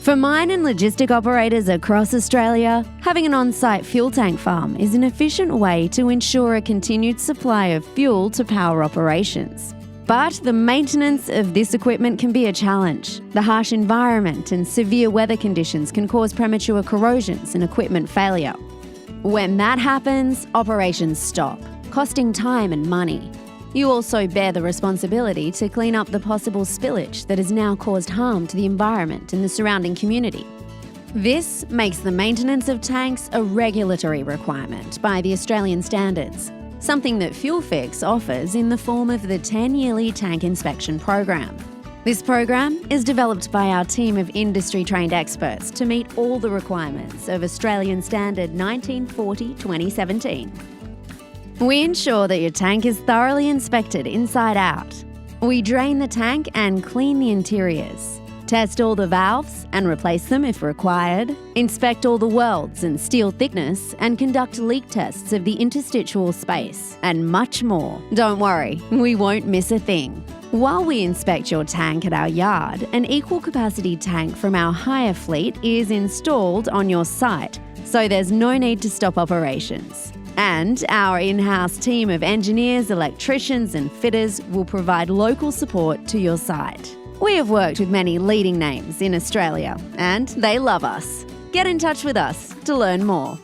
For mine and logistic operators across Australia, having an on-site fuel tank farm is an efficient way to ensure a continued supply of fuel to power operations. But the maintenance of this equipment can be a challenge. The harsh environment and severe weather conditions can cause premature corrosions and equipment failure. When that happens, operations stop, costing time and money. You also bear the responsibility to clean up the possible spillage that has now caused harm to the environment and the surrounding community. This makes the maintenance of tanks a regulatory requirement by the Australian standards, something that Fuelfix offers in the form of the 10-yearly tank inspection program. This program is developed by our team of industry-trained experts to meet all the requirements of Australian Standard 1940-2017. We ensure that your tank is thoroughly inspected inside out. We drain the tank and clean the interiors, test all the valves and replace them if required, inspect all the welds and steel thickness, and conduct leak tests of the interstitial space, and much more. Don't worry, we won't miss a thing. While we inspect your tank at our yard, an equal capacity tank from our hire fleet is installed on your site, so there's no need to stop operations. And our in-house team of engineers, electricians and fitters will provide local support to your site. We have worked with many leading names in Australia and they love us. Get in touch with us to learn more.